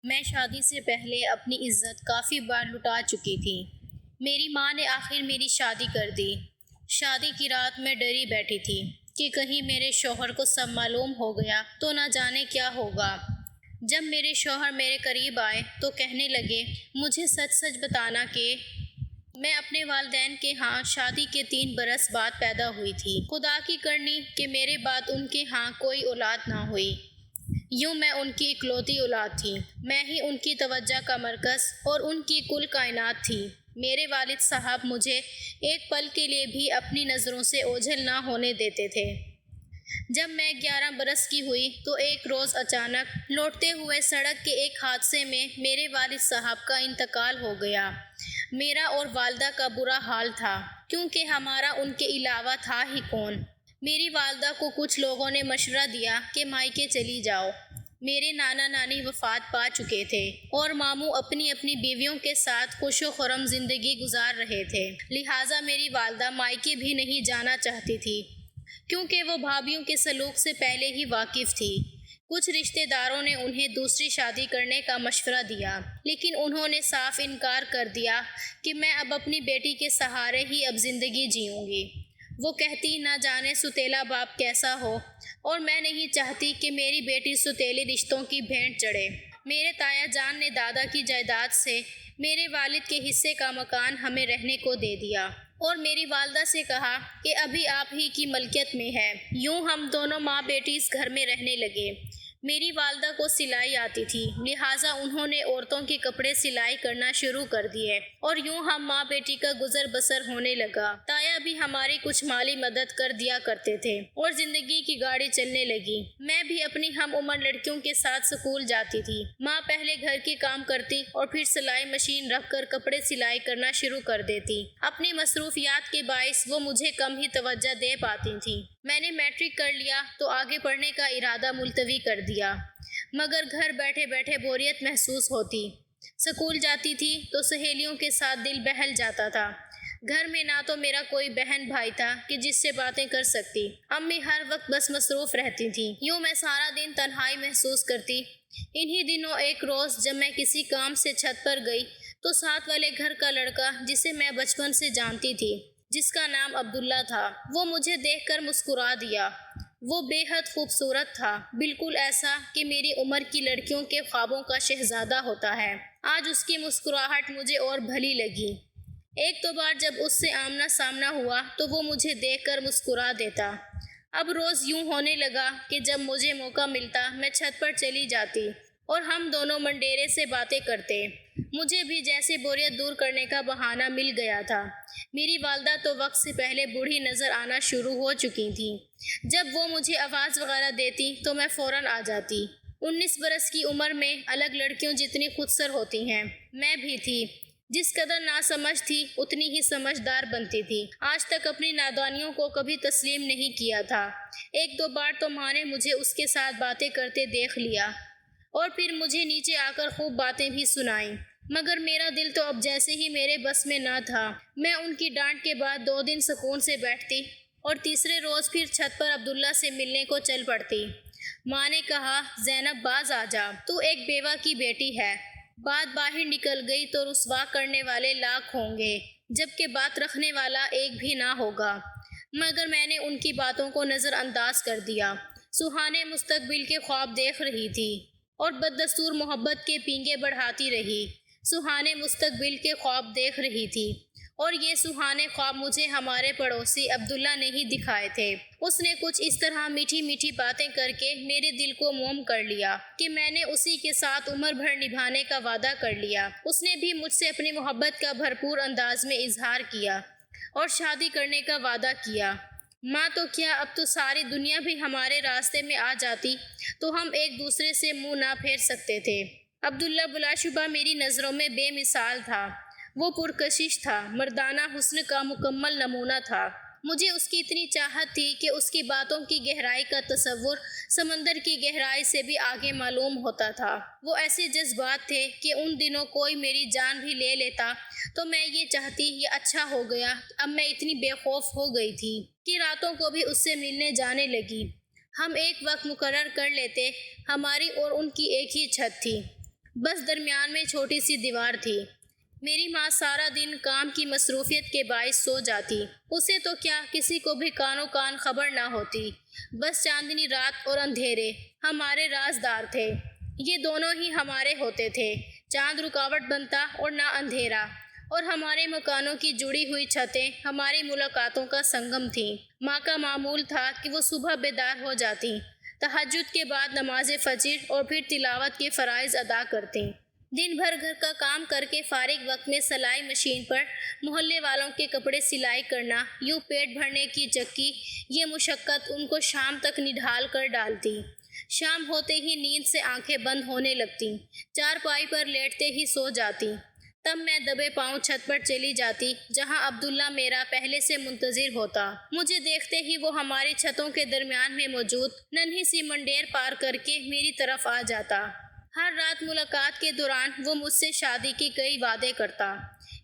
میں شادی سے پہلے اپنی عزت کافی بار لٹا چکی تھی۔ میری ماں نے آخر میری شادی کر دی۔ شادی کی رات میں ڈری بیٹھی تھی کہ کہیں میرے شوہر کو سب معلوم ہو گیا تو نہ جانے کیا ہوگا۔ جب میرے شوہر میرے قریب آئے تو کہنے لگے مجھے سچ سچ بتانا کہ میں اپنے والدین کے ہاں شادی کے 3 برس بعد پیدا ہوئی تھی۔ خدا کی کرنی کہ میرے بعد ان کے ہاں کوئی اولاد نہ ہوئی۔ یوں میں ان کی اکلوتی اولاد تھی۔ میں ہی ان کی توجہ کا مرکز اور ان کی کل کائنات تھی۔ میرے والد صاحب مجھے ایک پل کے لیے بھی اپنی نظروں سے اوجھل نہ ہونے دیتے تھے۔ جب میں 11 برس کی ہوئی تو ایک روز اچانک لوٹتے ہوئے سڑک کے ایک حادثے میں میرے والد صاحب کا انتقال ہو گیا۔ میرا اور والدہ کا برا حال تھا کیونکہ ہمارا ان کے علاوہ تھا ہی کون۔ میری والدہ کو کچھ لوگوں نے مشورہ دیا کہ مائکے چلی جاؤ۔ میرے نانا نانی وفات پا چکے تھے اور ماموں اپنی اپنی بیویوں کے ساتھ خوش و خرم زندگی گزار رہے تھے، لہٰذا میری والدہ مائکے بھی نہیں جانا چاہتی تھی کیونکہ وہ بھابھیوں کے سلوک سے پہلے ہی واقف تھی۔ کچھ رشتہ داروں نے انہیں دوسری شادی کرنے کا مشورہ دیا لیکن انہوں نے صاف انکار کر دیا کہ میں اب اپنی بیٹی کے سہارے ہی اب زندگی جیوں گی۔ وہ کہتی نہ جانے ستیلا باپ کیسا ہو اور میں نہیں چاہتی کہ میری بیٹی ستیلے رشتوں کی بھینٹ چڑھے۔ میرے تایا جان نے دادا کی جائیداد سے میرے والد کے حصے کا مکان ہمیں رہنے کو دے دیا اور میری والدہ سے کہا کہ ابھی آپ ہی کی ملکیت میں ہے۔ یوں ہم دونوں ماں بیٹی اس گھر میں رہنے لگے۔ میری والدہ کو سلائی آتی تھی، لہٰذا انہوں نے عورتوں کے کپڑے سلائی کرنا شروع کر دیے اور یوں ہم ماں بیٹی کا گزر بسر ہونے لگا۔ تایا بھی ہماری کچھ مالی مدد کر دیا کرتے تھے اور زندگی کی گاڑی چلنے لگی۔ میں بھی اپنی ہم عمر لڑکیوں کے ساتھ سکول جاتی تھی۔ ماں پہلے گھر کے کام کرتی اور پھر سلائی مشین رکھ کر کپڑے سلائی کرنا شروع کر دیتی۔ اپنی مصروفیات کے باعث وہ مجھے کم ہی توجہ دے پاتی تھیں۔ میں نے میٹرک کر لیا تو آگے پڑھنے کا ارادہ ملتوی کر دیا، مگر گھر بیٹھے بیٹھے بوریت محسوس ہوتی۔ سکول جاتی تھی تو سہیلیوں کے ساتھ دل بہل جاتا تھا۔ گھر میں نہ تو میرا کوئی بہن بھائی تھا کہ جس سے باتیں کر سکتی۔ امی ہر وقت بس مصروف رہتی تھیں۔ یوں میں سارا دن تنہائی محسوس کرتی۔ انہی دنوں ایک روز جب میں کسی کام سے چھت پر گئی تو ساتھ والے گھر کا لڑکا جسے میں بچپن سے جانتی تھی، جس کا نام عبداللہ تھا، وہ مجھے دیکھ کر مسکرا دیا۔ وہ بے حد خوبصورت تھا، بالکل ایسا کہ میری عمر کی لڑکیوں کے خوابوں کا شہزادہ ہوتا ہے۔ آج اس کی مسکراہٹ مجھے اور بھلی لگی۔ ایک دو بار جب اس سے آمنا سامنا ہوا تو وہ مجھے دیکھ کر مسکرا دیتا۔ اب روز یوں ہونے لگا کہ جب مجھے موقع ملتا میں چھت پر چلی جاتی اور ہم دونوں منڈیرے سے باتیں کرتے۔ مجھے بھی جیسے بوریت دور کرنے کا بہانہ مل گیا تھا۔ میری والدہ تو وقت سے پہلے بوڑھی نظر آنا شروع ہو چکی تھیں۔ جب وہ مجھے آواز وغیرہ دیتی تو میں فوراً آ جاتی۔ 19 برس کی عمر میں الگ لڑکیوں جتنی خودسر ہوتی ہیں، میں بھی تھی۔ جس قدر ناسمجھ تھی اتنی ہی سمجھدار بنتی تھی۔ آج تک اپنی نادانیوں کو کبھی تسلیم نہیں کیا تھا۔ ایک دو بار تو ماں نے مجھے اس کے ساتھ باتیں کرتے دیکھ لیا اور پھر مجھے نیچے آ کر خوب باتیں بھی سنائیں، مگر میرا دل تو اب جیسے ہی میرے بس میں نہ تھا۔ میں ان کی ڈانٹ کے بعد 2 دن سکون سے بیٹھتی اور تیسرے روز پھر چھت پر عبداللہ سے ملنے کو چل پڑتی۔ ماں نے کہا زینب باز آ جا، تو ایک بیوہ کی بیٹی ہے۔ بات باہر نکل گئی تو رسوا کرنے والے لاکھ ہوں گے جبکہ بات رکھنے والا ایک بھی نہ ہوگا، مگر میں نے ان کی باتوں کو نظر انداز کر دیا۔ سہانے مستقبل کے خواب دیکھ رہی تھی اور بددستور محبت کے پینگے بڑھاتی رہی۔ سہانے مستقبل کے خواب دیکھ رہی تھی اور یہ سہانے خواب مجھے ہمارے پڑوسی عبداللہ نے ہی دکھائے تھے۔ اس نے کچھ اس طرح میٹھی میٹھی باتیں کر کے میرے دل کو موم کر لیا کہ میں نے اسی کے ساتھ عمر بھر نبھانے کا وعدہ کر لیا۔ اس نے بھی مجھ سے اپنی محبت کا بھرپور انداز میں اظہار کیا اور شادی کرنے کا وعدہ کیا۔ ماں تو کیا، اب تو ساری دنیا بھی ہمارے راستے میں آ جاتی تو ہم ایک دوسرے سے منہ نہ پھیر سکتے تھے۔ عبداللہ بلا شبہ میری نظروں میں بے مثال تھا۔ وہ پرکشش تھا، مردانہ حسن کا مکمل نمونہ تھا۔ مجھے اس کی اتنی چاہت تھی کہ اس کی باتوں کی گہرائی کا تصور سمندر کی گہرائی سے بھی آگے معلوم ہوتا تھا۔ وہ ایسے جذبات تھے کہ ان دنوں کوئی میری جان بھی لے لیتا تو میں یہ چاہتی یہ اچھا ہو گیا۔ اب میں اتنی بے خوف ہو گئی تھی کہ راتوں کو بھی اس سے ملنے جانے لگی۔ ہم ایک وقت مقرر کر لیتے، ہماری اور ان کی ایک ہی چھت تھی۔ بس درمیان میں چھوٹی سی دیوار تھی۔ میری ماں سارا دن کام کی مصروفیت کے باعث سو جاتی۔ اسے تو کیا، کسی کو بھی کانوں کان خبر نہ ہوتی۔ بس چاندنی رات اور اندھیرے ہمارے رازدار تھے۔ یہ دونوں ہی ہمارے ہوتے تھے، چاند رکاوٹ بنتا اور نہ اندھیرا، اور ہمارے مکانوں کی جڑی ہوئی چھتیں ہماری ملاقاتوں کا سنگم تھیں۔ ماں کا معمول تھا کہ وہ صبح بیدار ہو جاتی، تہجد کے بعد نماز فجر اور پھر تلاوت کے فرائض ادا کرتیں۔ دن بھر گھر کا کام کر کے فارغ وقت میں سلائی مشین پر محلے والوں کے کپڑے سلائی کرنا، یوں پیٹ بھرنے کی چکی، یہ مشقت ان کو شام تک نڈھال کر ڈالتی۔ شام ہوتے ہی نیند سے آنکھیں بند ہونے لگتی، چارپائی پر لیٹتے ہی سو جاتی۔ تب میں دبے پاؤں چھت پر چلی جاتی، جہاں عبداللہ میرا پہلے سے منتظر ہوتا۔ مجھے دیکھتے ہی وہ ہماری چھتوں کے درمیان میں موجود ننھی سی منڈیر پار کر کے میری طرف آ جاتا۔ ہر رات ملاقات کے دوران وہ مجھ سے شادی کے کئی وعدے کرتا۔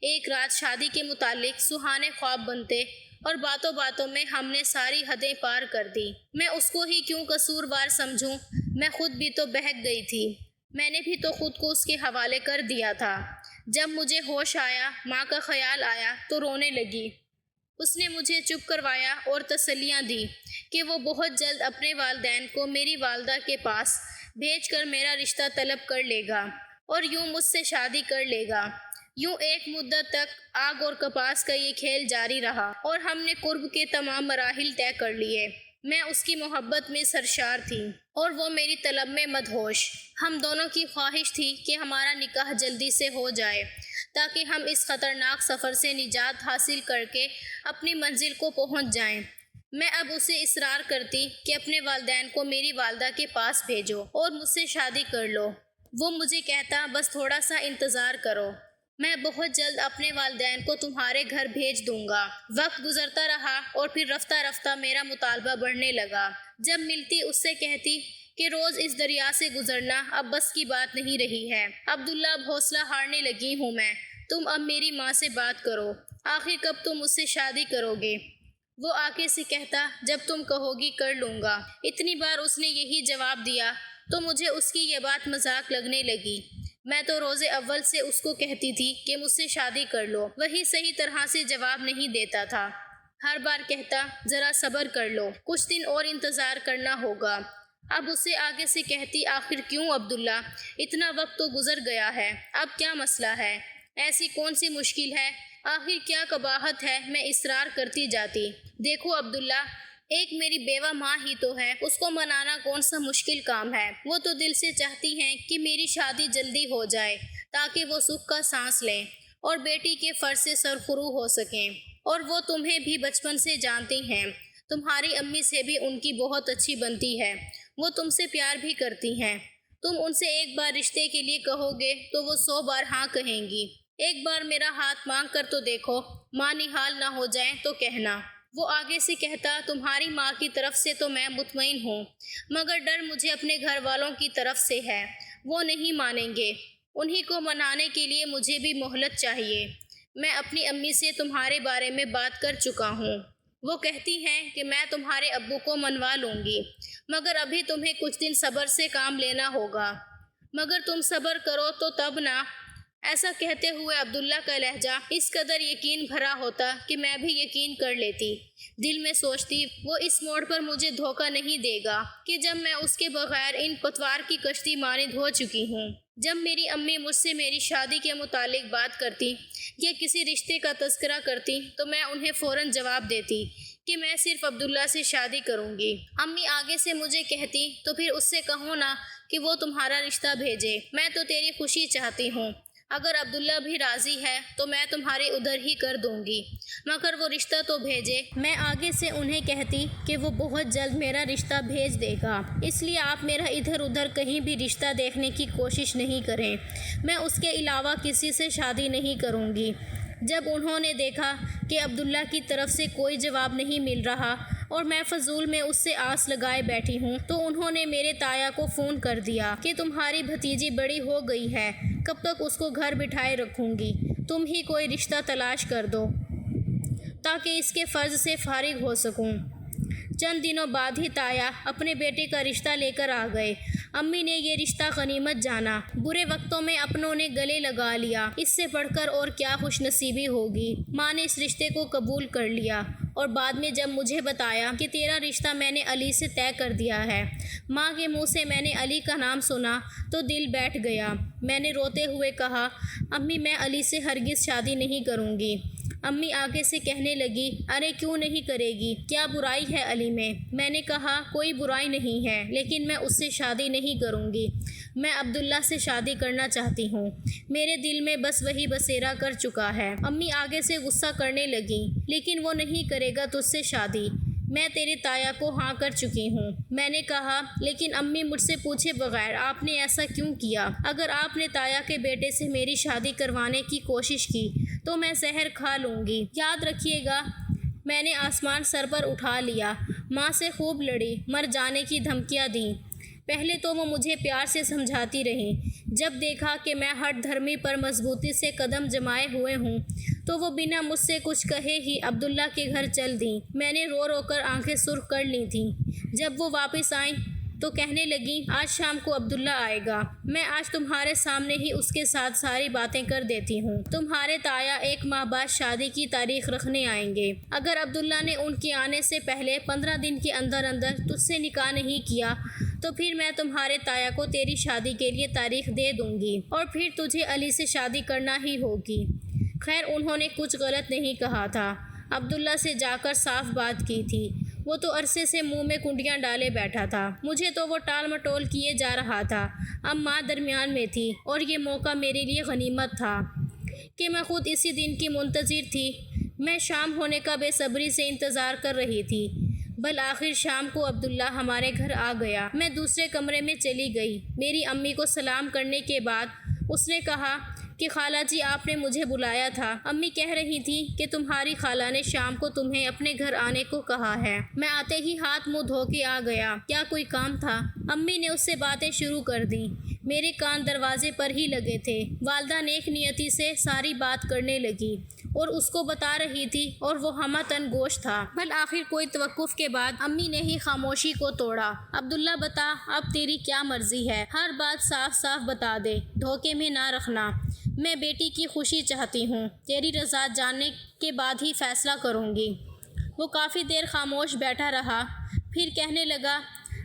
ایک رات شادی کے متعلق سہانے خواب بنتے اور باتوں باتوں میں ہم نے ساری حدیں پار کر دی۔ میں اس کو ہی کیوں قصوروار سمجھوں، میں خود بھی تو بہک گئی تھی۔ میں نے بھی تو خود کو اس کے حوالے کر دیا تھا۔ جب مجھے ہوش آیا، ماں کا خیال آیا تو رونے لگی۔ اس نے مجھے چپ کروایا اور تسلیاں دی کہ وہ بہت جلد اپنے والدین کو میری والدہ کے پاس بھیج کر میرا رشتہ طلب کر لے گا اور یوں مجھ سے شادی کر لے گا۔ یوں ایک مدت تک آگ اور کپاس کا یہ کھیل جاری رہا اور ہم نے قرب کے تمام مراحل طے کر لیے۔ میں اس کی محبت میں سرشار تھی اور وہ میری طلب میں مدہوش۔ ہم دونوں کی خواہش تھی کہ ہمارا نکاح جلدی سے ہو جائے تاکہ ہم اس خطرناک سفر سے نجات حاصل کر کے اپنی منزل کو پہنچ جائیں۔ میں اب اسے اصرار کرتی کہ اپنے والدین کو میری والدہ کے پاس بھیجو اور مجھ سے شادی کر لو۔ وہ مجھے کہتا، بس تھوڑا سا انتظار کرو، میں بہت جلد اپنے والدین کو تمہارے گھر بھیج دوں گا۔ وقت گزرتا رہا اور پھر رفتہ رفتہ میرا مطالبہ بڑھنے لگا۔ جب ملتی اس سے کہتی کہ روز اس دریا سے گزرنا اب بس کی بات نہیں رہی ہے۔ عبداللہ، اب حوصلہ ہارنے لگی ہوں میں، تم اب میری ماں سے بات کرو، آخر کب تم مجھ سے شادی کرو گے؟ وہ آگے سے کہتا، جب تم کہو گی کر لوں گا۔ اتنی بار اس نے یہی جواب دیا تو مجھے اس کی یہ بات مذاق لگنے لگی۔ میں تو روز اول سے اس کو کہتی تھی کہ مجھ سے شادی کر لو، وہی صحیح طرح سے جواب نہیں دیتا تھا۔ ہر بار کہتا، ذرا صبر کر لو، کچھ دن اور انتظار کرنا ہوگا۔ اب اسے آگے سے کہتی، آخر کیوں عبداللہ، اتنا وقت تو گزر گیا ہے، اب کیا مسئلہ ہے؟ ایسی کون سی مشکل ہے؟ آخر کیا قباحت ہے؟ میں اصرار کرتی جاتی۔ دیکھو عبداللہ، ایک میری بیوہ ماں ہی تو ہے، اس کو منانا کون سا مشکل کام ہے؟ وہ تو دل سے چاہتی ہیں کہ میری شادی جلدی ہو جائے تاکہ وہ سکھ کا سانس لیں اور بیٹی کے فرض سے سرفرو ہو سکیں۔ اور وہ تمہیں بھی بچپن سے جانتی ہیں، تمہاری امی سے بھی ان کی بہت اچھی بنتی ہے، وہ تم سے پیار بھی کرتی ہیں۔ تم ان سے ایک بار رشتے کے لیے کہو گے تو وہ 100 بار ہاں کہیں گی۔ ایک بار میرا ہاتھ مانگ کر تو دیکھو، ماں نحال نہ ہو جائیں تو کہنا۔ وہ آگے سے کہتا، تمہاری ماں کی طرف سے تو میں مطمئن ہوں، مگر ڈر مجھے اپنے گھر والوں کی طرف سے ہے، وہ نہیں مانیں گے، انہی کو منانے کے لیے مجھے بھی مہلت چاہیے۔ میں اپنی امی سے تمہارے بارے میں بات کر چکا ہوں، وہ کہتی ہیں کہ میں تمہارے ابو کو منوا لوں گی، مگر ابھی تمہیں کچھ دن صبر سے کام لینا ہوگا۔ مگر تم صبر کرو تو تب نہ۔ ایسا کہتے ہوئے عبداللہ کا لہجہ اس قدر یقین بھرا ہوتا کہ میں بھی یقین کر لیتی۔ دل میں سوچتی، وہ اس موڑ پر مجھے دھوکہ نہیں دے گا کہ جب میں اس کے بغیر ان پتوار کی کشتی مانند ہو چکی ہوں۔ جب میری امی مجھ سے میری شادی کے متعلق بات کرتی یا کسی رشتے کا تذکرہ کرتی تو میں انہیں فوراً جواب دیتی کہ میں صرف عبداللہ سے شادی کروں گی۔ امی آگے سے مجھے کہتی، تو پھر اس سے کہو نا کہ وہ تمہارا رشتہ بھیجے، میں تو تیری خوشی چاہتی ہوں، اگر عبداللہ بھی راضی ہے تو میں تمہارے ادھر ہی کر دوں گی، مگر وہ رشتہ تو بھیجے۔ میں آگے سے انہیں کہتی کہ وہ بہت جلد میرا رشتہ بھیج دے گا، اس لیے آپ میرا ادھر ادھر کہیں بھی رشتہ دیکھنے کی کوشش نہیں کریں، میں اس کے علاوہ کسی سے شادی نہیں کروں گی۔ جب انہوں نے دیکھا کہ عبداللہ کی طرف سے کوئی جواب نہیں مل رہا اور میں فضول میں اس سے آس لگائے بیٹھی ہوں تو انہوں نے میرے تایا کو فون کر دیا کہ تمہاری بھتیجی بڑی ہو گئی ہے، کب تک اس کو گھر بٹھائے رکھوں گی، تم ہی کوئی رشتہ تلاش کر دو تاکہ اس کے فرض سے فارغ ہو سکوں۔ چند دنوں بعد ہی تایا اپنے بیٹے کا رشتہ لے کر آ گئے۔ امی نے یہ رشتہ غنیمت جانا، برے وقتوں میں اپنوں نے گلے لگا لیا، اس سے بڑھ کر اور کیا خوش نصیبی ہوگی۔ ماں نے اس رشتے کو قبول کر لیا اور بعد میں جب مجھے بتایا کہ تیرا رشتہ میں نے علی سے طے کر دیا ہے، ماں کے منہ سے میں نے علی کا نام سنا تو دل بیٹھ گیا۔ میں نے روتے ہوئے کہا، امی میں علی سے ہرگز شادی نہیں کروں گی۔ امی آگے سے کہنے لگی، ارے کیوں نہیں کرے گی؟ کیا برائی ہے علی میں؟ میں نے کہا، کوئی برائی نہیں ہے، لیکن میں اس سے شادی نہیں کروں گی۔ میں عبداللہ سے شادی کرنا چاہتی ہوں، میرے دل میں بس وہی بسیرا کر چکا ہے۔ امی آگے سے غصہ کرنے لگیں، لیکن وہ نہیں کرے گا تجھ سے شادی، میں تیرے تایا کو ہاں کر چکی ہوں۔ میں نے کہا، لیکن امی مجھ سے پوچھے بغیر آپ نے ایسا کیوں کیا؟ اگر آپ نے تایا کے بیٹے سے میری شادی کروانے کی کوشش کی تو میں زہر کھا لوں گی، یاد رکھیے گا۔ میں نے آسمان سر پر اٹھا لیا، ماں سے خوب لڑی، مر جانے کی دھمکیاں دیں۔ پہلے تو وہ مجھے پیار سے سمجھاتی رہیں، جب دیکھا کہ میں ہٹ دھرمی پر مضبوطی سے قدم جمائے ہوئے ہوں تو وہ بنا مجھ سے کچھ کہے ہی عبداللہ کے گھر چل دیں۔ میں نے رو رو کر آنکھیں سرخ کر لی تھیں۔ جب وہ واپس آئیں تو کہنے لگیں، آج شام کو عبداللہ آئے گا، میں آج تمہارے سامنے ہی اس کے ساتھ ساری باتیں کر دیتی ہوں۔ تمہارے تایا 1 ماہ بعد شادی کی تاریخ رکھنے آئیں گے۔ اگر عبداللہ نے ان کے آنے سے پہلے 15 دن کے اندر اندر تجھ سے نکاح نہیں کیا تو پھر میں تمہارے تایا کو تیری شادی کے لیے تاریخ دے دوں گی اور پھر تجھے علی سے شادی کرنا ہی ہوگی۔ خیر انہوں نے کچھ غلط نہیں کہا تھا، عبداللہ سے جا کر صاف بات کی تھی، وہ تو عرصے سے منہ میں کنڈیاں ڈالے بیٹھا تھا، مجھے تو وہ ٹال مٹول کیے جا رہا تھا۔ اب ماں درمیان میں تھی اور یہ موقع میرے لیے غنیمت تھا کہ میں خود اسی دن کی منتظر تھی۔ میں شام ہونے کا بے صبری سے انتظار کر رہی تھی۔ بالآخر شام کو عبداللہ ہمارے گھر آ گیا۔ میں دوسرے کمرے میں چلی گئی۔ میری امی کو سلام کرنے کے بعد اس نے کہا کہ خالہ جی آپ نے مجھے بلایا تھا، امی کہہ رہی تھی کہ تمہاری خالہ نے شام کو تمہیں اپنے گھر آنے کو کہا ہے۔ میں آتے ہی ہاتھ منہ دھو کے آ گیا، کیا کوئی کام تھا؟ امی نے اس سے باتیں شروع کر دیں، میرے کان دروازے پر ہی لگے تھے۔ والدہ نیک نیتی سے ساری بات کرنے لگی اور اس کو بتا رہی تھی اور وہ ہمہ تن گوش تھا۔ بالآخر کوئی توقف کے بعد امی نے ہی خاموشی کو توڑا، عبداللہ بتا اب تیری کیا مرضی ہے؟ ہر بات صاف صاف بتا دے، دھوکے میں نہ رکھنا۔ میں بیٹی کی خوشی چاہتی ہوں، تیری رضا جاننے کے بعد ہی فیصلہ کروں گی۔ وہ کافی دیر خاموش بیٹھا رہا، پھر کہنے لگا،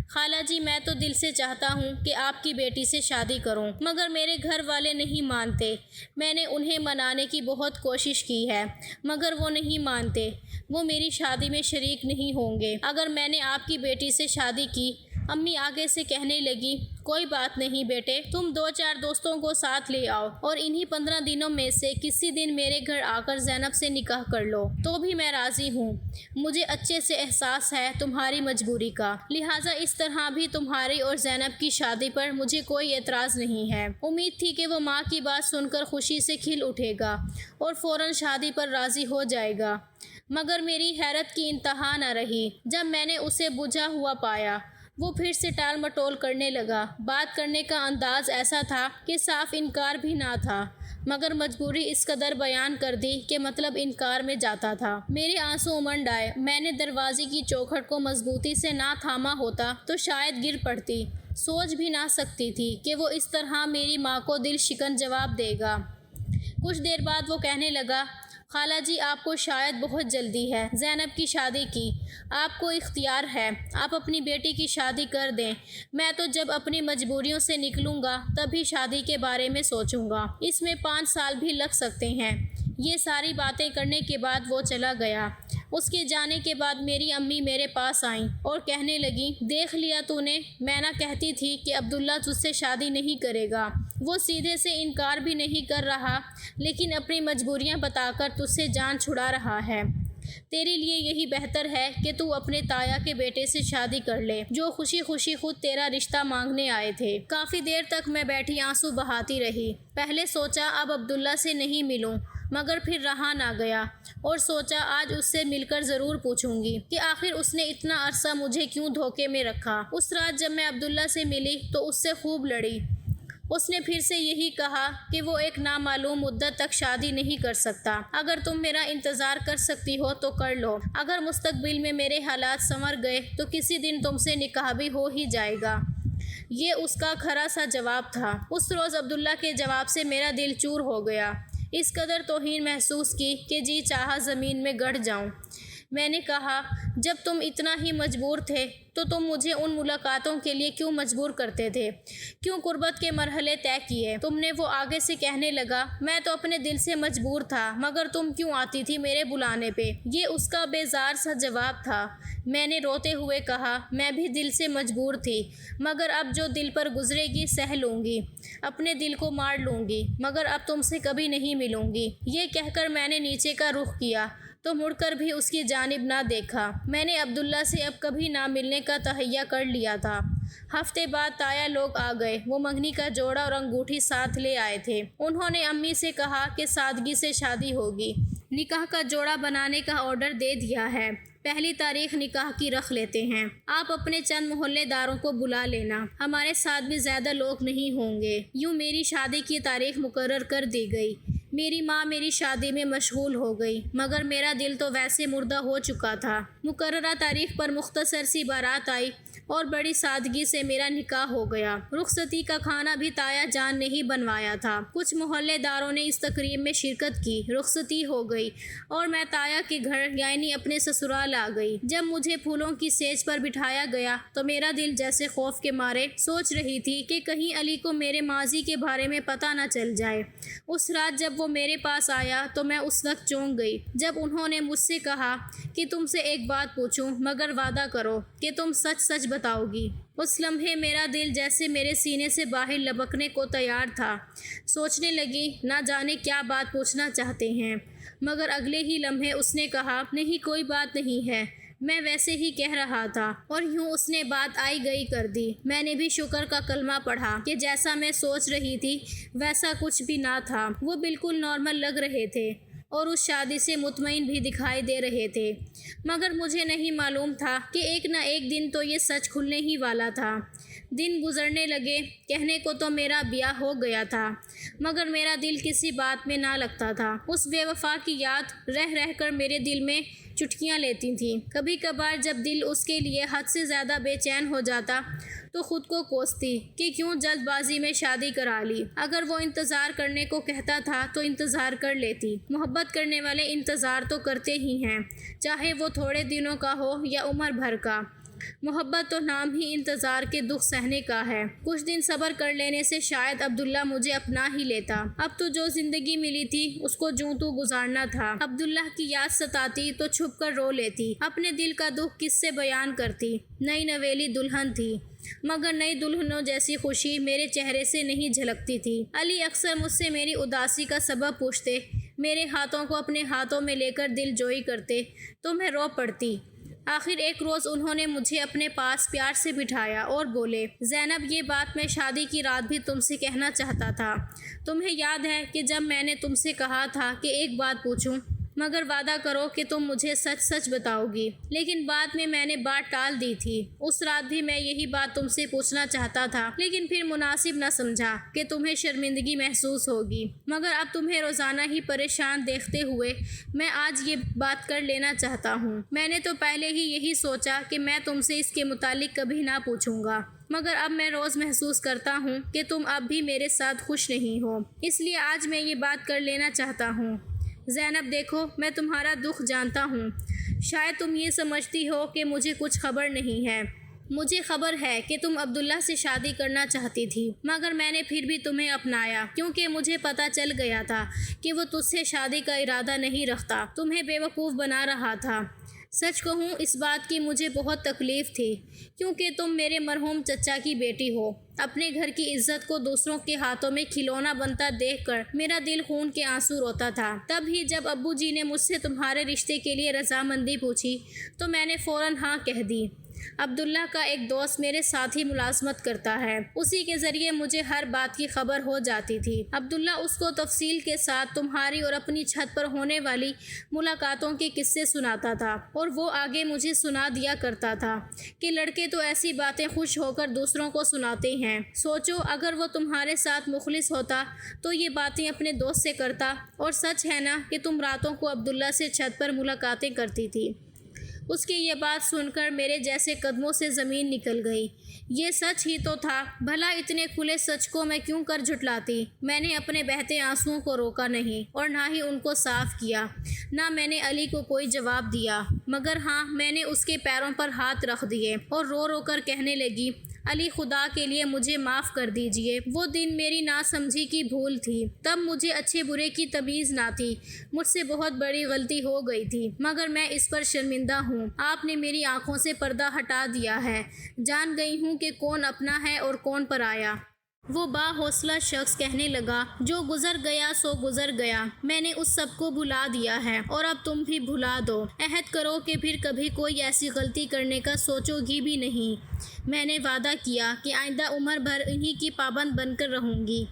خالہ جی میں تو دل سے چاہتا ہوں کہ آپ کی بیٹی سے شادی کروں، مگر میرے گھر والے نہیں مانتے۔ میں نے انہیں منانے کی بہت کوشش کی ہے مگر وہ نہیں مانتے، وہ میری شادی میں شریک نہیں ہوں گے اگر میں نے آپ کی بیٹی سے شادی کی۔ امی آگے سے کہنے لگی، کوئی بات نہیں بیٹے، تم 2-4 دوستوں کو ساتھ لے آؤ اور انہی 15 دنوں میں سے کسی دن میرے گھر آ کر زینب سے نکاح کر لو تو بھی میں راضی ہوں۔ مجھے اچھے سے احساس ہے تمہاری مجبوری کا، لہٰذا اس طرح بھی تمہاری اور زینب کی شادی پر مجھے کوئی اعتراض نہیں ہے۔ امید تھی کہ وہ ماں کی بات سن کر خوشی سے کھل اٹھے گا اور فوراً شادی پر راضی ہو جائے گا، مگر میری حیرت کی انتہا نہ رہی جب میں نے اسے بجھا ہوا پایا۔ وہ پھر سے ٹال مٹول کرنے لگا، بات کرنے کا انداز ایسا تھا کہ صاف انکار بھی نہ تھا مگر مجبوری اس قدر بیان کر دی کہ مطلب انکار میں جاتا تھا۔ میرے آنسو امنڈ آئے، میں نے دروازے کی چوکھٹ کو مضبوطی سے نہ تھاما ہوتا تو شاید گر پڑتی، سوچ بھی نہ سکتی تھی کہ وہ اس طرح میری ماں کو دل شکن جواب دے گا۔ کچھ دیر بعد وہ کہنے لگا، خالہ جی آپ کو شاید بہت جلدی ہے زینب کی شادی کی، آپ کو اختیار ہے، آپ اپنی بیٹی کی شادی کر دیں، میں تو جب اپنی مجبوریوں سے نکلوں گا تبھی شادی کے بارے میں سوچوں گا، اس میں 5 سال بھی لگ سکتے ہیں۔ یہ ساری باتیں کرنے کے بعد وہ چلا گیا۔ اس کے جانے کے بعد میری امی میرے پاس آئیں اور کہنے لگیں، دیکھ لیا تو نے، میں نہ کہتی تھی کہ عبداللہ تجھ سے شادی نہیں کرے گا، وہ سیدھے سے انکار بھی نہیں کر رہا لیکن اپنی مجبوریاں بتا کر تجھ سے جان چھڑا رہا ہے۔ تیرے لیے یہی بہتر ہے کہ تو اپنے تایا کے بیٹے سے شادی کر لے جو خوشی خوشی خود تیرا رشتہ مانگنے آئے تھے۔ کافی دیر تک میں بیٹھی آنسو بہاتی رہی، پہلے سوچا اب عبداللہ سے نہیں ملوں مگر پھر رہا نہ گیا اور سوچا آج اس سے مل کر ضرور پوچھوں گی کہ آخر اس نے اتنا عرصہ مجھے کیوں دھوکے میں رکھا۔ اس رات جب میں عبداللہ سے ملی تو اس سے خوب لڑی، اس نے پھر سے یہی کہا کہ وہ ایک نامعلوم مدت تک شادی نہیں کر سکتا، اگر تم میرا انتظار کر سکتی ہو تو کر لو، اگر مستقبل میں میرے حالات سنور گئے تو کسی دن تم سے نکاح بھی ہو ہی جائے گا، یہ اس کا کھرا سا جواب تھا۔ اس روز عبداللہ کے جواب سے میرا دل چور ہو گیا۔ اس قدر توہین محسوس کی کہ جی چاہا زمین میں گڑ جاؤں۔ میں نے کہا، جب تم اتنا ہی مجبور تھے تو تم مجھے ان ملاقاتوں کے لیے کیوں مجبور کرتے تھے؟ کیوں قربت کے مرحلے طے کیے؟ تم نے وہ آگے سے کہنے لگا، میں تو اپنے دل سے مجبور تھا، مگر تم کیوں آتی تھی میرے بلانے پہ؟ یہ اس کا بیزار سا جواب تھا۔ میں نے روتے ہوئے کہا، میں بھی دل سے مجبور تھی، مگر اب جو دل پر گزرے گی سہ لوں گی، اپنے دل کو مار لوں گی، مگر اب تم سے کبھی نہیں ملوں گی۔ یہ کہہ کر میں نے نیچے کا رخ کیا تو مڑ کر بھی اس کی جانب نہ دیکھا۔ میں نے عبداللہ سے اب کبھی نہ ملنے کا تہیہ کر لیا تھا۔ ہفتے بعد تایا لوگ آ گئے۔ وہ منگنی کا جوڑا اور انگوٹھی ساتھ لے آئے تھے۔ انہوں نے امی سے کہا کہ سادگی سے شادی ہوگی، نکاح کا جوڑا بنانے کا آرڈر دے دیا ہے، پہلی تاریخ نکاح کی رکھ لیتے ہیں، آپ اپنے چند محلے داروں کو بلا لینا، ہمارے ساتھ بھی زیادہ لوگ نہیں ہوں گے۔ یوں میری شادی کی تاریخ مقرر کر دی گئی۔ میری ماں میری شادی میں مشغول ہو گئی، مگر میرا دل تو ویسے مردہ ہو چکا تھا۔ مقررہ تاریخ پر مختصر سی بارات آئی اور بڑی سادگی سے میرا نکاح ہو گیا۔ رخصتی کا کھانا بھی تایا جان نے ہی بنوایا تھا۔ کچھ محلے داروں نے اس تقریب میں شرکت کی۔ رخصتی ہو گئی اور میں تایا کے گھر یعنی اپنے سسرال آ گئی۔ جب مجھے پھولوں کی سیج پر بٹھایا گیا تو میرا دل جیسے خوف کے مارے سوچ رہی تھی کہ کہیں علی کو میرے ماضی کے بارے میں پتہ نہ چل جائے۔ اس رات جب وہ میرے پاس آیا تو میں اس وقت چونک گئی جب انہوں نے مجھ سے کہا کہ تم سے ایک بات پوچھوں، مگر وعدہ کرو کہ تم سچ سچ بتاؤ گی۔ اس لمحے میرا دل جیسے میرے سینے سے باہر لپکنے کو تیار تھا۔ سوچنے لگی نہ جانے کیا بات پوچھنا چاہتے ہیں، مگر اگلے ہی لمحے اس نے کہا، نہیں کوئی بات نہیں ہے، میں ویسے ہی کہہ رہا تھا، اور یوں اس نے بات آئی گئی کر دی۔ میں نے بھی شکر کا کلمہ پڑھا کہ جیسا میں سوچ رہی تھی ویسا کچھ بھی نہ تھا۔ وہ بالکل نارمل لگ رہے تھے اور اس شادی سے مطمئن بھی دکھائی دے رہے تھے، مگر مجھے نہیں معلوم تھا کہ ایک نہ ایک دن تو یہ سچ کھلنے ہی والا تھا۔ دن گزرنے لگے، کہنے کو تو میرا بیاہ ہو گیا تھا، مگر میرا دل کسی بات میں نہ لگتا تھا۔ اس بے وفا کی یاد رہ رہ کر میرے دل میں چٹکیاں لیتی تھیں۔ کبھی کبھار جب دل اس کے لیے حد سے زیادہ بے چین ہو جاتا تو خود کو کوستی کہ کیوں جلد بازی میں شادی کرا لی۔ اگر وہ انتظار کرنے کو کہتا تھا تو انتظار کر لیتی۔ محبت کرنے والے انتظار تو کرتے ہی ہیں، چاہے وہ تھوڑے دنوں کا ہو یا عمر بھر کا۔ محبت تو نام ہی انتظار کے دکھ سہنے کا ہے۔ کچھ دن صبر کر لینے سے شاید عبداللہ مجھے اپنا ہی لیتا۔ اب تو جو زندگی ملی تھی اس کو جوں تو گزارنا تھا۔ عبداللہ کی یاد ستاتی تو چھپ کر رو لیتی، اپنے دل کا دکھ کس سے بیان کرتی۔ نئی نویلی دلہن تھی، مگر نئی دلہنوں جیسی خوشی میرے چہرے سے نہیں جھلکتی تھی۔ علی اکثر مجھ سے میری اداسی کا سبب پوچھتے، میرے ہاتھوں کو اپنے ہاتھوں میں لے کر دل جوئی کرتے تو میں رو پڑتی۔ آخر ایک روز انہوں نے مجھے اپنے پاس پیار سے بٹھایا اور بولے، زینب یہ بات میں شادی کی رات بھی تم سے کہنا چاہتا تھا۔ تمہیں یاد ہے کہ جب میں نے تم سے کہا تھا کہ ایک بات پوچھوں، مگر وعدہ کرو کہ تم مجھے سچ سچ بتاؤ گی، لیکن بعد میں نے بات ٹال دی تھی۔ اس رات بھی میں یہی بات تم سے پوچھنا چاہتا تھا، لیکن پھر مناسب نہ سمجھا کہ تمہیں شرمندگی محسوس ہوگی، مگر اب تمہیں روزانہ ہی پریشان دیکھتے ہوئے میں آج یہ بات کر لینا چاہتا ہوں۔ میں نے تو پہلے ہی یہی سوچا کہ میں تم سے اس کے متعلق کبھی نہ پوچھوں گا، مگر اب میں روز محسوس کرتا ہوں کہ تم اب بھی میرے ساتھ خوش نہیں ہو، اس لیے آج میں یہ بات کر لینا چاہتا ہوں۔ زینب دیکھو، میں تمہارا دکھ جانتا ہوں، شاید تم یہ سمجھتی ہو کہ مجھے کچھ خبر نہیں ہے۔ مجھے خبر ہے کہ تم عبداللہ سے شادی کرنا چاہتی تھی، مگر میں نے پھر بھی تمہیں اپنایا کیونکہ مجھے پتہ چل گیا تھا کہ وہ تجھ سے شادی کا ارادہ نہیں رکھتا، تمہیں بیوقوف بنا رہا تھا۔ سچ کہوں اس بات کی مجھے بہت تکلیف تھی، کیونکہ تم میرے مرحوم چچا کی بیٹی ہو۔ اپنے گھر کی عزت کو دوسروں کے ہاتھوں میں کھلونا بنتا دیکھ کر میرا دل خون کے آنسو روتا تھا۔ تب ہی جب ابو جی نے مجھ سے تمہارے رشتے کے لیے رضامندی پوچھی تو میں نے فوراً ہاں کہہ دی۔ عبداللہ کا ایک دوست میرے ساتھ ہی ملازمت کرتا ہے، اسی کے ذریعے مجھے ہر بات کی خبر ہو جاتی تھی۔ عبداللہ اس کو تفصیل کے ساتھ تمہاری اور اپنی چھت پر ہونے والی ملاقاتوں کے قصے سناتا تھا، اور وہ آگے مجھے سنا دیا کرتا تھا کہ لڑکے تو ایسی باتیں خوش ہو کر دوسروں کو سناتے ہیں۔ سوچو اگر وہ تمہارے ساتھ مخلص ہوتا تو یہ باتیں اپنے دوست سے کرتا، اور سچ ہے نا کہ تم راتوں کو عبداللہ سے چھت پر ملاقاتیں کرتی تھی۔ اس کی یہ بات سن کر میرے جیسے قدموں سے زمین نکل گئی۔ یہ سچ ہی تو تھا، بھلا اتنے کھلے سچ کو میں کیوں کر جھٹلاتی؟ میں نے اپنے بہتے آنسوؤں کو روکا نہیں اور نہ ہی ان کو صاف کیا، نہ میں نے علی کو کوئی جواب دیا، مگر ہاں میں نے اس کے پیروں پر ہاتھ رکھ دیے اور رو رو کر کہنے لگی، علی خدا کے لیے مجھے معاف کر دیجئے، وہ دن میری ناسمجھی کی بھول تھی، تب مجھے اچھے برے کی تمیز نہ تھی، مجھ سے بہت بڑی غلطی ہو گئی تھی، مگر میں اس پر شرمندہ ہوں۔ آپ نے میری آنکھوں سے پردہ ہٹا دیا ہے، جان گئی ہوں کہ کون اپنا ہے اور کون پرایا۔ وہ با حوصلہ شخص کہنے لگا، جو گزر گیا سو گزر گیا، میں نے اس سب کو بھلا دیا ہے اور اب تم بھی بھلا دو، عہد کرو کہ پھر کبھی کوئی ایسی غلطی کرنے کا سوچو گی بھی نہیں۔ میں نے وعدہ کیا کہ آئندہ عمر بھر انہی کی پابند بن کر رہوں گی،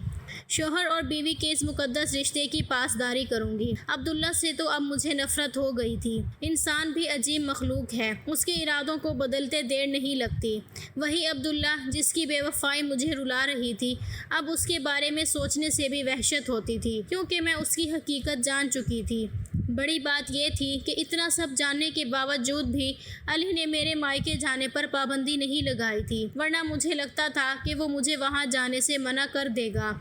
شوہر اور بیوی کے اس مقدس رشتے کی پاسداری کروں گی۔ عبداللہ سے تو اب مجھے نفرت ہو گئی تھی۔ انسان بھی عجیب مخلوق ہے، اس کے ارادوں کو بدلتے دیر نہیں لگتی۔ وہی عبداللہ جس کی بے وفائی مجھے رلا رہی تھی، اب اس کے بارے میں سوچنے سے بھی وحشت ہوتی تھی، کیونکہ میں اس کی حقیقت جان چکی تھی۔ بڑی بات یہ تھی کہ اتنا سب جاننے کے باوجود بھی علی نے میرے مائکے جانے پر پابندی نہیں لگائی تھی، ورنہ مجھے لگتا تھا کہ وہ مجھے وہاں جانے سے منع کر دے گا۔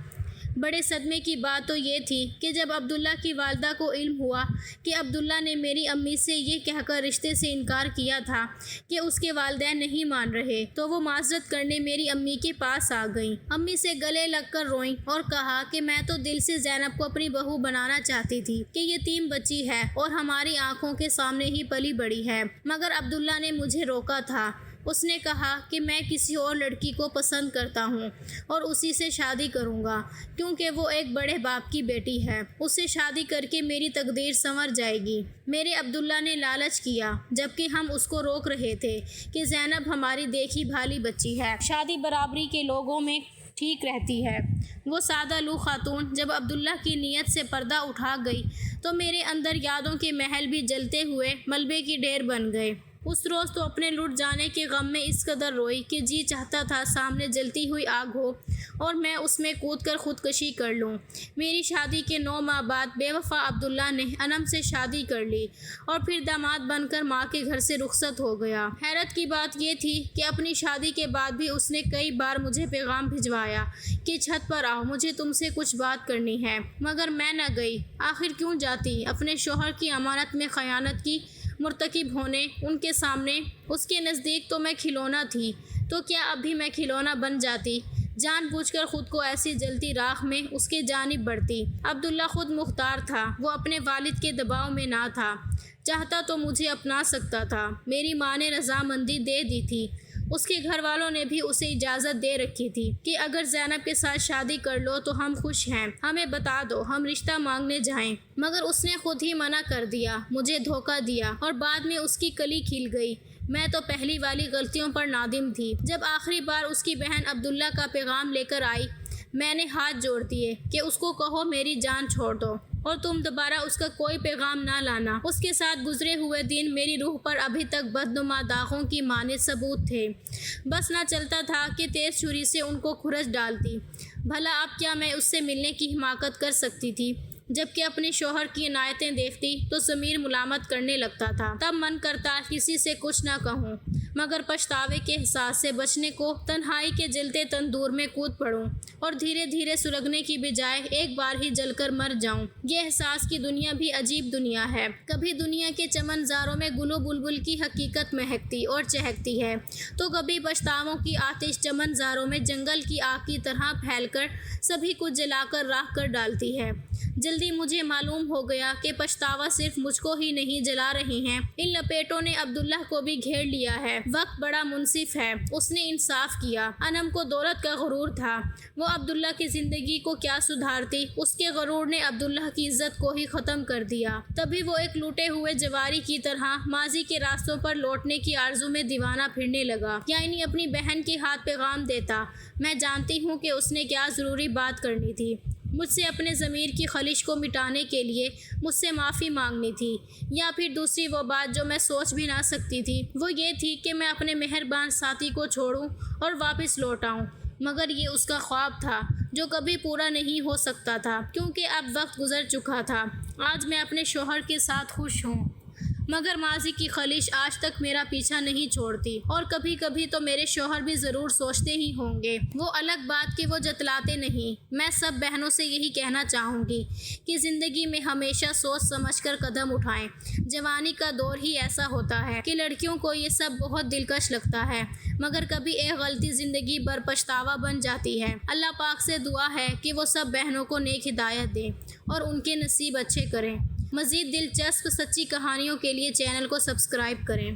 بڑے صدمے کی بات تو یہ تھی کہ جب عبداللہ کی والدہ کو علم ہوا کہ عبداللہ نے میری امی سے یہ کہہ کر رشتے سے انکار کیا تھا کہ اس کے والدین نہیں مان رہے، تو وہ معذرت کرنے میری امی کے پاس آ گئیں۔ امی سے گلے لگ کر روئیں اور کہا کہ میں تو دل سے زینب کو اپنی بہو بنانا چاہتی تھی کہ یتیم بچی ہے اور ہماری آنکھوں کے سامنے ہی پلی بڑی ہے، مگر عبداللہ نے مجھے روکا تھا۔ اس نے کہا کہ میں کسی اور لڑکی کو پسند کرتا ہوں اور اسی سے شادی کروں گا، کیونکہ وہ ایک بڑے باپ کی بیٹی ہے، اس سے شادی کر کے میری تقدیر سنور جائے گی۔ میرے عبداللہ نے لالچ کیا، جبکہ ہم اس کو روک رہے تھے کہ زینب ہماری دیکھی بھالی بچی ہے، شادی برابری کے لوگوں میں ٹھیک رہتی ہے۔ وہ سادہ لو خاتون جب عبداللہ کی نیت سے پردہ اٹھا گئی تو میرے اندر یادوں کے محل بھی جلتے ہوئے ملبے کی ڈھیر بن گئے۔ اس روز تو اپنے لٹ جانے کے غم میں اس قدر روئی کہ جی چاہتا تھا سامنے جلتی ہوئی آگ ہو اور میں اس میں کود کر خودکشی کر لوں۔ میری شادی کے 9 ماہ بعد بے وفا عبداللہ نے انم سے شادی کر لی اور پھر داماد بن کر ماں کے گھر سے رخصت ہو گیا۔ حیرت کی بات یہ تھی کہ اپنی شادی کے بعد بھی اس نے کئی بار مجھے پیغام بھجوایا کہ چھت پر آؤ، مجھے تم سے کچھ بات کرنی ہے، مگر میں نہ گئی۔ آخر کیوں جاتی؟ اپنے شوہر کی امانت میں خیانت کی مرتکب ہونے ان کے سامنے؟ اس کے نزدیک تو میں کھلونا تھی، تو کیا اب بھی میں کھلونا بن جاتی؟ جان بوجھ کر خود کو ایسی جلتی راکھ میں اس کے جانب بڑھتی۔ عبداللہ خود مختار تھا، وہ اپنے والد کے دباؤ میں نہ تھا، چاہتا تو مجھے اپنا سکتا تھا۔ میری ماں نے رضامندی دے دی تھی، اس کے گھر والوں نے بھی اسے اجازت دے رکھی تھی کہ اگر زینب کے ساتھ شادی کر لو تو ہم خوش ہیں، ہمیں بتا دو، ہم رشتہ مانگنے جائیں، مگر اس نے خود ہی منع کر دیا، مجھے دھوکہ دیا اور بعد میں اس کی کلی کھل گئی۔ میں تو پہلی والی غلطیوں پر نادم تھی۔ جب آخری بار اس کی بہن عبداللہ کا پیغام لے کر آئی، میں نے ہاتھ جوڑ دیے کہ اس کو کہو میری جان چھوڑ دو اور تم دوبارہ اس کا کوئی پیغام نہ لانا۔ اس کے ساتھ گزرے ہوئے دن میری روح پر ابھی تک بدنما داغوں کی مانند ثبوت تھے، بس نہ چلتا تھا کہ تیز چھری سے ان کو کھرچ ڈالتی۔ بھلا اب کیا میں اس سے ملنے کی حماقت کر سکتی تھی؟ جبکہ اپنے شوہر کی عنایتیں دیکھتی تو ضمیر ملامت کرنے لگتا تھا، تب من کرتا کسی سے کچھ نہ کہوں، مگر پچھتاوے کے احساس سے بچنے کو تنہائی کے جلتے تندور میں کود پڑوں اور دھیرے دھیرے سلگنے کی بجائے ایک بار ہی جل کر مر جاؤں۔ یہ احساس کی دنیا بھی عجیب دنیا ہے، کبھی دنیا کے چمن زاروں میں گل و بلبل کی حقیقت مہکتی اور چہکتی ہے، تو کبھی پچھتاووں کی آتش چمن زاروں میں جنگل کی آگ کی طرح پھیل کر سبھی کچھ جلا کر راکھ کر ڈالتی ہے۔ جلدی مجھے معلوم ہو گیا کہ پچھتاوا صرف مجھ کو ہی نہیں جلا رہی ہیں، ان لپیٹوں نے عبداللہ کو بھی گھیر لیا ہے۔ وقت بڑا منصف ہے، اس نے انصاف کیا۔ انم کو دولت کا غرور تھا، وہ عبداللہ کی زندگی کو کیا سدھارتی، اس کے غرور نے عبداللہ کی عزت کو ہی ختم کر دیا۔ تبھی وہ ایک لوٹے ہوئے جواری کی طرح ماضی کے راستوں پر لوٹنے کی آرزو میں دیوانہ پھرنے لگا، یعنی اپنی بہن کے ہاتھ پیغام دیتا۔ میں جانتی ہوں کہ اس نے کیا ضروری بات کرنی تھی، مجھ سے اپنے ضمیر کی خلش کو مٹانے کے لیے مجھ سے معافی مانگنی تھی، یا پھر دوسری وہ بات جو میں سوچ بھی نہ سکتی تھی، وہ یہ تھی کہ میں اپنے مہربان ساتھی کو چھوڑوں اور واپس لوٹ آؤں، مگر یہ اس کا خواب تھا جو کبھی پورا نہیں ہو سکتا تھا، کیونکہ اب وقت گزر چکا تھا۔ آج میں اپنے شوہر کے ساتھ خوش ہوں، مگر ماضی کی خلیش آج تک میرا پیچھا نہیں چھوڑتی، اور کبھی کبھی تو میرے شوہر بھی ضرور سوچتے ہی ہوں گے۔ وہ الگ بات کہ وہ جتلاتے نہیں۔ میں سب بہنوں سے یہی کہنا چاہوں گی کہ زندگی میں ہمیشہ سوچ سمجھ کر قدم اٹھائیں۔ جوانی کا دور ہی ایسا ہوتا ہے کہ لڑکیوں کو یہ سب بہت دلکش لگتا ہے، مگر کبھی ایک غلطی زندگی بھر پچھتاوا بن جاتی ہے۔ اللہ پاک سے دعا ہے کہ وہ سب بہنوں کو نیک ہدایت دے اور ان کے نصیب اچھے کریں۔ مزید دلچسپ سچی کہانیوں کے لیے چینل کو سبسکرائب کریں۔